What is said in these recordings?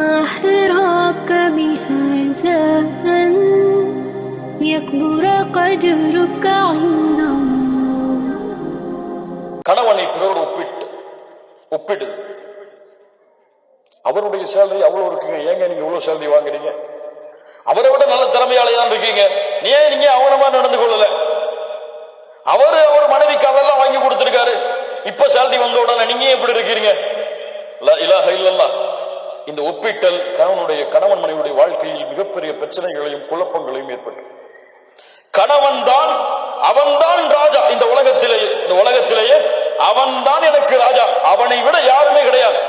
ما حراك بهذا أن يكبر قدرك عند الله. கணவனை பிறரோடு ஒப்பிடுது. அவருடைய சேலரி அவ்வளவு இருக்குங்க, ஏங்க நீங்க இவ்வளவு சேலரி வாங்குறீங்க? அவரை விட நல்ல திறமையாளி தான் இருக்கீங்க, ஏன் நீங்க அவனமா நடந்து கொள்ளல? அவர் மனைவிக்கு அதெல்லாம் வாங்கி கொடுத்திருக்காரு, இப்ப சேலரி வந்த உடனே நீங்க எப்படி இருக்கிறீங்க? லா இலாஹ இல்லல்லாஹ். இந்த ஒப்பிட்டல் கணவன் மனைவியுடைய வாழ்க்கையில் மிகப்பெரிய பிரச்சனைகளையும் குழப்பங்களையும் ஏற்பட்டு, அவன்தான் ராஜா இந்த உலகத்திலேயே அவன்தான் எனக்கு ராஜா, அவனை விட யாருமே கிடையாது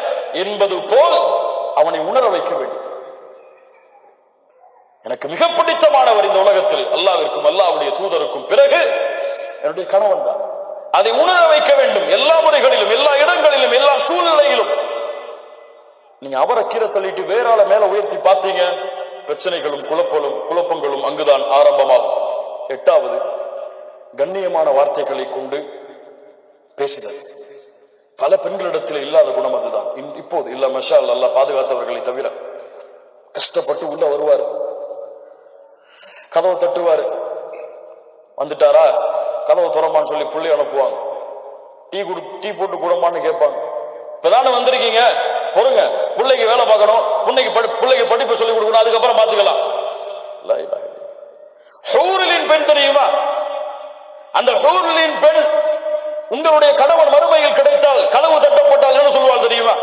என்பது போல் அவனை உணர வைக்க வேண்டும். எனக்கு மிக பிடித்தமானவர் இந்த உலகத்தில் அல்லாஹ்விற்கும் அல்லாஹ்வுடைய தூதருக்கும் பிறகு என்னுடைய கணவன் தான். அதை உணர வைக்க வேண்டும் எல்லா முறைகளிலும், எல்லா இடங்களிலும், எல்லா சூழ்நிலையிலும். நீங்க அவரை கீரை தள்ளிட்டு வேற ஆளை மேல உயர்த்தி பார்த்தீங்க, பிரச்சனைகளும் குழப்பங்களும் அங்குதான் ஆரம்பமாகும். 8வது, கண்ணியமான வார்த்தைகளை கொண்டு பேசுதல். பல பெண்களிடத்தில் இல்லாத குணம் அதுதான். இப்போது இல்ல, மஷா அல்லாஹ் பாதுகாத்தவர்களை தவிர. கஷ்டப்பட்டு உள்ள வருவாரு, கதவை தட்டுவாரு, வந்துட்டாரா கதவை துறமான்னு சொல்லி புள்ளி அனுப்புவாங்க. டீ போட்டு கூடமான்னு கேட்பாங்க. இப்பதானே வந்திருக்கீங்க, பொறுங்க, பிள்ளைக்கு வேலை பார்க்கணும், பிள்ளைக்கு படிப்பு சொல்லி கொடுக்கணும், அதுக்கப்புறம் பாத்துக்கலாம். ஹூரிலின் பெண் தெரியுமா? அந்த ஹூரிலின் பெண் உங்களுடைய கணவன் மறுமையில் கிடைத்தால், கனவு தட்டப்பட்டால் என்ன சொல்வாள் தெரியுமா?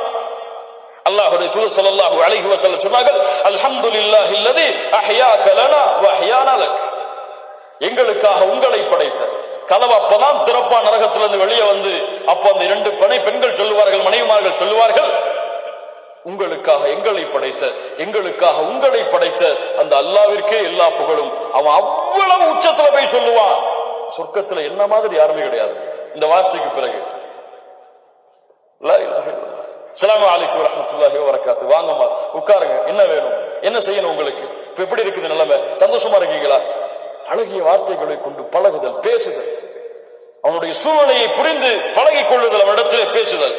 அல்லாஹ்வுடைய தூதர் ஸல்லல்லாஹு அலைஹி வஸல்லம் சொன்னார்கள், அல்ஹம்துலில்லாஹில்லதி அஹ்யாக லனா வ அஹ்யானா லக். எங்களுக்காக உங்களை படைத்த கதவு அப்பதான் திறப்பா நரகத்திலிருந்து வெளியே வந்து, அப்ப அந்த 2 பெண்கள் சொல்லுவார்கள், மனைவிமார்கள் சொல்லுவார்கள், உங்களுக்காக எங்களை படைத்த, எங்களுக்காக உங்களை படைத்த அந்த அல்லாஹ்விற்கே எல்லா புகழும். அவன் அவ்வளவு உச்சத்துல போய் சொல்லுவான். சொர்க்கத்துல என்ன மாதிரி யாருமே கிடையாது இந்த வார்த்தைக்கு பிறகு. லா இலாஹ இல்லல்லாஹ். அஸ்ஸலாமு அலைக்கும் வரஹ்மத்துல்லாஹி வபரகாத்துஹு. வாங்கம்மா உட்காருங்க, என்ன வேணும், என்ன செய்யணும் உங்களுக்கு, இப்ப எப்படி இருக்குது நிலைமை, சந்தோஷமா இருக்கீங்களா? அழகிய வார்த்தைகளை கொண்டு பழகுதல், பேசுதல், அவனுடைய சூழ்நிலையை புரிந்து பழகிக் கொள்ளுதல், அவனிடத்திலே பேசுதல்.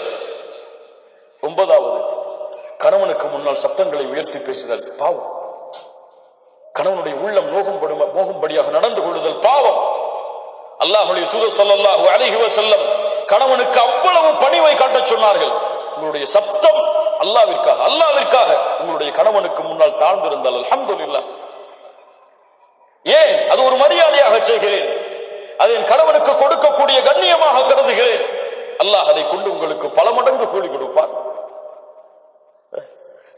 9வது, கணவனுக்கு முன்னால் சப்தங்களை உயர்த்தி பேசுதல் பாவம். கணவனுடைய உள்ளம் நோகும்படியாக நடந்து கொள்ளுதல் பாவம். அல்லாஹ்வுடைய தூதர் ஸல்லல்லாஹு அலைஹி வஸல்லம் கணவனுக்கு அவ்வளவு பணிவை காட்டச் சொன்னார்கள். உங்களுடைய சப்தம் அல்லாஹ்விற்காக உங்களுடைய கணவனுக்கு முன்னால் தாழ்ந்திருந்தால் அல்ஹம்துலில்லாஹ். ஏன்? அது ஒரு மரியாதையாக செய்கிறேன், அது என் கணவனுக்கு கொடுக்கக்கூடிய கண்ணியமாக கருதுகிறேன். அல்லாஹ் அதை கொண்டு உங்களுக்கு பல மடங்கு கூலி கொடுப்பார்.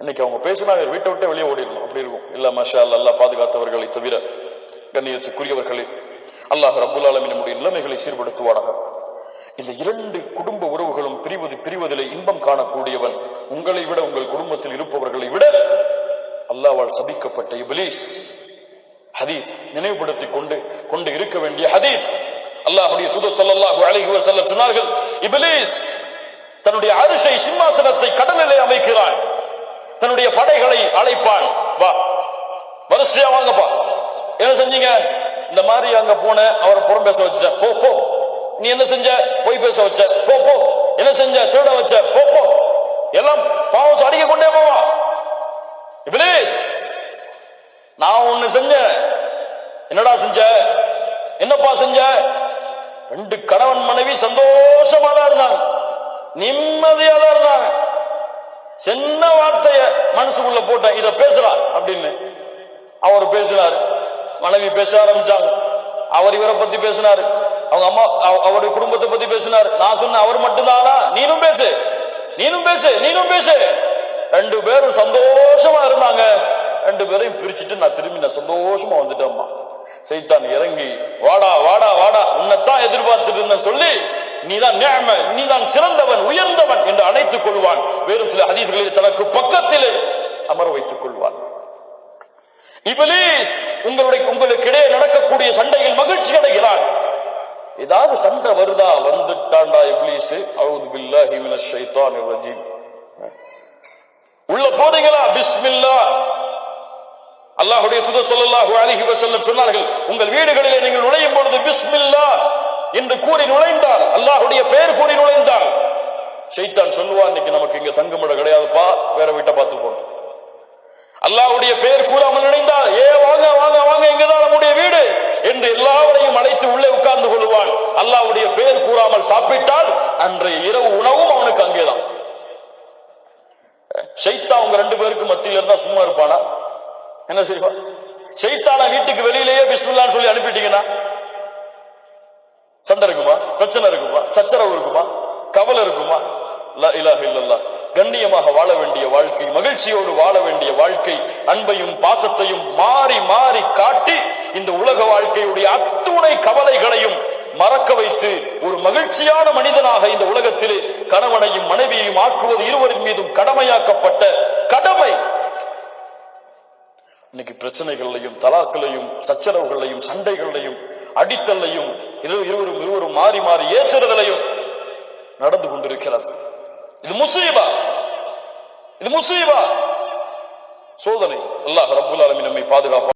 இன்னைக்கு அவங்க பேசினா வீட்டை விட்டு வெளியே ஓடிடணும், அப்படி இருக்கும். இல்ல மாஷா அல்லாஹ், அல்லாஹ் பாதுகாத்தவர்களை தவிர கண்ணியத்துக்குரியவர்களே, அல்லாஹ் ரப்புல் ஆலமீன் நம்முடைய நிலைமைகளை சீர்படுத்துவாராக. இந்த 2 குடும்ப உறவுகளும் பிரிவதிலே இன்பம் காணக்கூடியவன் உங்களை விட, உங்கள் குடும்பத்தில் இருப்பவர்களை விட அல்லாஹ்வால் சபிக்கப்பட்ட இப்லீஸ். ஹதீஸ் நினைவுபடுத்திக் கொண்டு இருக்க வேண்டிய ஹதீஸ். அல்லாஹ்வுடைய தூதர் ஸல்லல்லாஹு அலைஹி வஸல்லம் சொன்னார்கள், இப்லீஸ் தன்னுடைய அரிசை, சிம்மாசனத்தை கடலிலே அமைக்கிறான், தன்னுடைய படைகளை அழைப்பான், வா வரிசையா வாங்கப்பா. என்ன செஞ்சீங்க? இந்த மாதிரி அங்க போன, அவரை புறம் பேச வச்சுட்ட, போ. நீ என்ன செஞ்ச? போய் பேச வச்ச, போ. என்ன செஞ்ச? திருட வச்ச, போ. எல்லாம் பாவம் அடிக்க கொண்டே போவா. இப்லீஸ், நான் ஒண்ணு செஞ்சேன். என்னடா செஞ்ச? என்னப்பா செஞ்ச? 2 கணவன் மனைவி சந்தோஷமா தான் இருந்தாங்க, நிம்மதியா தான் இருந்தாங்க. சின்ன வார்த்தைய மனசுக்குள்ள போட்டேன், இத பேசுறா அப்படின்னு. அவர் பேசினாரு, மனைவி பேச ஆரம்பிச்சாங்க. அவர் இவரை பத்தி பேசினாரு, அவங்க அம்மா அவருடைய குடும்பத்தை பத்தி பேசினாரு. நான் சொன்ன, அவர் மட்டும்தானா? நீனும் பேசு. 2 பேரும் சந்தோஷமா இருந்தாங்க. 2 பேரையும் பிரிச்சுட்டு நான் திரும்பி சந்தோஷமா வந்துட்டேம்மா. சைத்தான் இறங்கி, வாடா உன்னைத்தான் எதிர்பார்த்துட்டு இருந்தேன் சொல்லி, நீதான் சிறந்தவன், உயர்ந்தவன் என்று அணைத்துக் கொள்வான். வேறு சில ஹதீஸ்களில் தனக்கு பக்கத்திலே அமர வைத்துக் கொள்வான். இப்லீஸ் உங்களுக்கு இடையே நடக்கக்கூடிய சண்டையில் மகிழ்ச்சி அடைகிறான். ஏதாவது சண்டை வருதா, வந்துட்டான்டா இப்லீஸ், அஊது பில்லாஹி மினஷ் ஷைத்தானிர் ரஜீம். உள்ள போறீங்களா, பிஸ்மில்லாஹ். அல்லாஹ்வுடைய தூதர் ஸல்லல்லாஹு அலைஹி வஸல்லம் சொன்னார்கள், உங்கள் வீடுகளிலே நீங்கள் நுழையும் பொழுது பிஸ்மில்லாஹ் என்று கூறி நுழைந்தால், அல்லாஹ்வுடைய பெயர் கூறி நுழைந்தால், ஷைத்தான் சொல்லுவான், இன்னைக்கு நமக்கு இங்க தங்குமிடம் கிடையாதுப்பா, வேற வீட்டை பார்த்து போகணும். அல்லாஹ்வுடைய பெயர் கூறாமல் நினைந்தால் வாங்க வாங்க வாங்க, இங்கதான் நம்முடைய வீடு என்று எல்லாவரையும் அழைத்து உள்ளே உட்கார்ந்து கொள்வான். அல்லாஹ்வுடைய பெயர் கூறாமல் சாப்பிட்டால் அன்றைய இரவு உணவும் அவனுக்கு அங்கேதான். ஷைத்தான் அவங்க 2 பேருக்கு மத்தியில இருந்தா சும்மா இருப்பானா? என்ன செய்வான்? ஷைத்தான வீட்டுக்கு வெளியிலேயே பிஸ்மில்லான்னு சொல்லி அனுப்பிட்டீங்கன்னா சண்டை இருக்குமா? பிரச்சனை இருக்குமா? சச்சரவு இருக்குமா? கவலை இருக்குமா? லா இலாஹ இல்லல்லாஹ். கண்ணியமாக வாழ வேண்டிய வாழ்க்கை, மகிழ்ச்சியோடு வாழ வேண்டிய வாழ்க்கை, அன்பையும் பாசத்தையும் மாறி மாறி காட்டி இந்த உலக வாழ்க்கையுடைய அத்துணை கவலைகளையும் மறக்க வைத்து ஒரு மகிழ்ச்சியான மனிதனாக இந்த உலகத்திலே கணவனையும் மனைவியையும் ஆக்குவது இருவரின் மீதும் கடமையாக்கப்பட்ட கடமை. இன்னைக்கு பிரச்சனைகளையும் தலாக்களையும் சச்சரவுகளையும் சண்டைகளையும் அடித்தல்லையும் இருவரும் மாறி மாறி ஏசுறதிலையும் நடந்து கொண்டிருக்கிறது. இது முசீபா, இது முசீபா, சோதனை. அல்லாஹ் ரப்புல் ஆலமீன் நம்மை பாதுகாப்பான்.